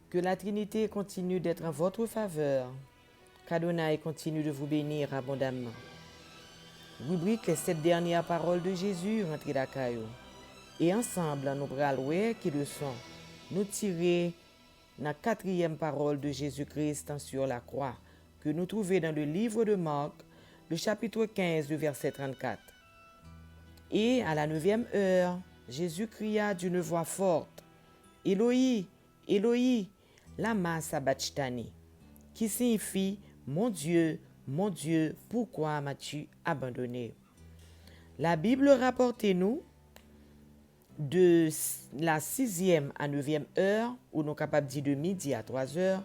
Que la Trinité continue d'être en votre faveur. Qu'Adonai continue de vous bénir abondamment. Rubrique les 7 dernières paroles de Jésus rentrées d'Akayo. Et ensemble, nous allons qui le sont. Nous tirer la 4e parole de Jésus-Christ sur la croix, que nous trouvons dans le livre de Marc, le chapitre 15, le verset 34. Et à la 9e heure, Jésus cria d'une voix forte, Éloi, Éloi, lama sabachthani, qui signifie mon Dieu, pourquoi m'as-tu abandonné? La Bible rapporte nous de la 6e à 9e heure, ou nous capables de dire de midi à 3 heures,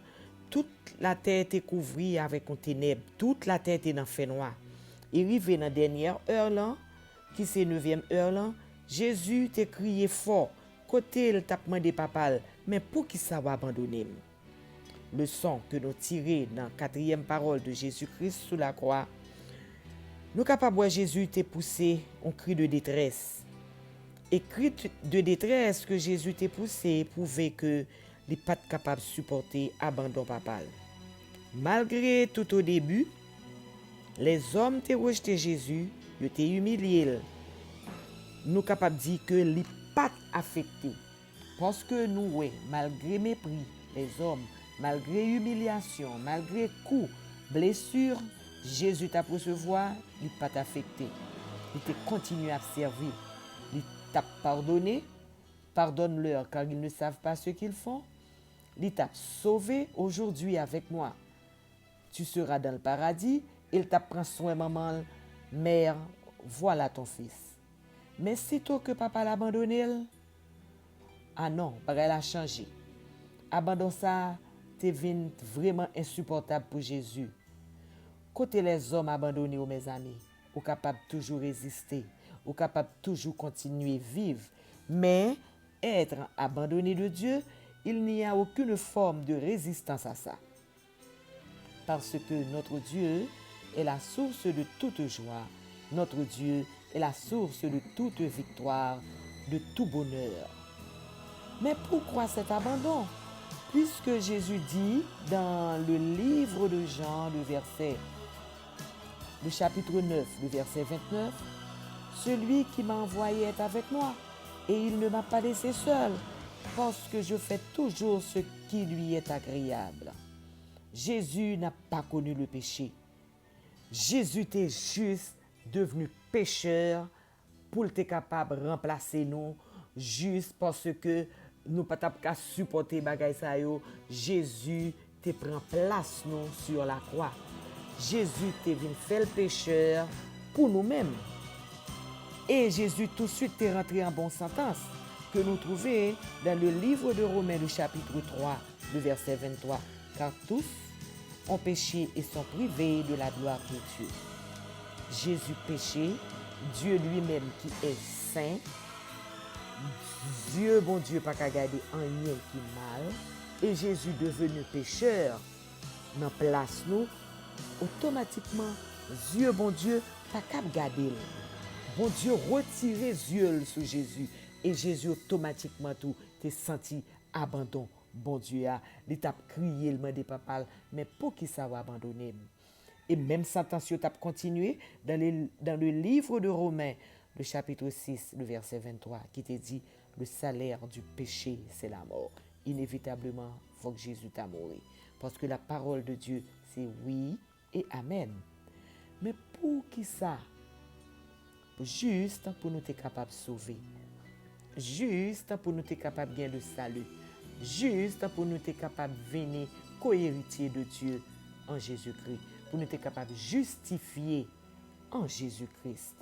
toute la terre était couverte avec un ténèbre, toute la terre était dans le fait noir. Et arrivé dans la dernière heure là, qui c'est 9e heure là, Jésus t'a crié fort, côté le tapement des papales, mais pour qui ça va abandonner? Le son que nous tirons dans la 4e parole de Jésus-Christ sous la croix, nous capables de voir Jésus t'a poussé un cri de détresse. Et cri de détresse que Jésus t'a poussé prouvait que il n'est pas capable de supporter l'abandon papal. Malgré tout au début, les hommes t'ont rejeté Jésus, ils t'ont humilié. Nous sommes capables de dire que il n'est pas affecté. Parce que nous, ouais, malgré mépris, les hommes, malgré humiliation, malgré coups, blessures, Jésus t'a recevoir, il n'est pas affecté. Il t'a continué à servir. Il t'a pardonné, pardonne-leur car ils ne savent pas ce qu'ils font. Il t'a sauvé aujourd'hui avec moi. Tu seras dans le paradis, il t'a pris soin, maman, mère, voilà ton fils. Mais sitôt que papa l'a abandonné, ah non, elle a changé. Abandon ça, t'es vraiment insupportable pour Jésus. Côté les hommes abandonnés, mes amis, ou capable toujours résister, ou capable toujours continuer vivre. Mais être abandonné de Dieu, il n'y a aucune forme de résistance à ça. Parce que notre Dieu est la source de toute joie. Notre Dieu est la source de toute victoire, de tout bonheur. Mais pourquoi cet abandon? Puisque Jésus dit dans le livre de Jean, le chapitre 9, le verset 29, « Celui qui m'a envoyé est avec moi, et il ne m'a pas laissé seul, parce que je fais toujours ce qui lui est agréable. » Jésus n'a pas connu le péché. Jésus était juste devenu pécheur pour être capable de remplacer nous, juste parce que nous ne pouvons pas supporter les choses. Jésus te prend place nous sur la croix. Jésus te venu faire le pécheur pour nous-mêmes. Et Jésus tout de suite est rentré en bonne sentence, que nous trouvons dans le livre de Romains, le chapitre 3, le verset 23. Car tous ont péché et sont privés de la gloire de Dieu. Jésus péché, Dieu lui-même qui est saint, Dieu, bon Dieu, pas qu'à garder un lien qui mal, et Jésus devenu pécheur, dans place nous, automatiquement, Dieu, bon Dieu, pas qu'à garder. Bon Dieu, retirez yeux sur Jésus, et Jésus automatiquement tout, t'es senti abandon. Bon Dieu, il t'a crié le monde des papas, mais pour qui ça va abandonner? Et même sentence t'a continué dans le livre de Romains, le chapitre 6, le verset 23, qui te dit, le salaire du péché, c'est la mort. Inévitablement, il faut que Jésus t'a mouru. Parce que la parole de Dieu, c'est oui et amen. Mais pour qui ça? Juste pour nous être capables de sauver. Juste pour nous être capables de gagner le salut. Juste pour nous être capables de venir co-héritier de Dieu en Jésus-Christ. Pour nous être capables de justifier en Jésus-Christ.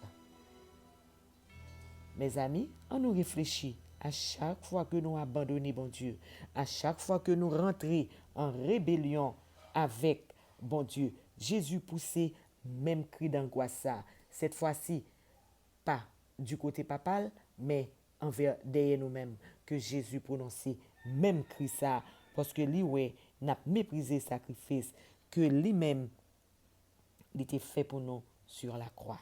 Mes amis, on nous réfléchit à chaque fois que nous abandonnons bon Dieu, à chaque fois que nous rentrons en rébellion avec bon Dieu. Jésus poussait même cri d'angoisse. Cette fois-ci, pas du côté papal, mais envers derrière nous-mêmes, que Jésus prononçait même cri ça, parce que lui, ouais, n'a méprisé le sacrifice que lui-même il était fait pour nous sur la croix.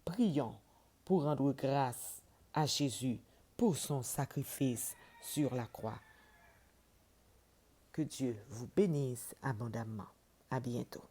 Prions pour rendre grâce à Jésus pour son sacrifice sur la croix. Que Dieu vous bénisse abondamment. À bientôt.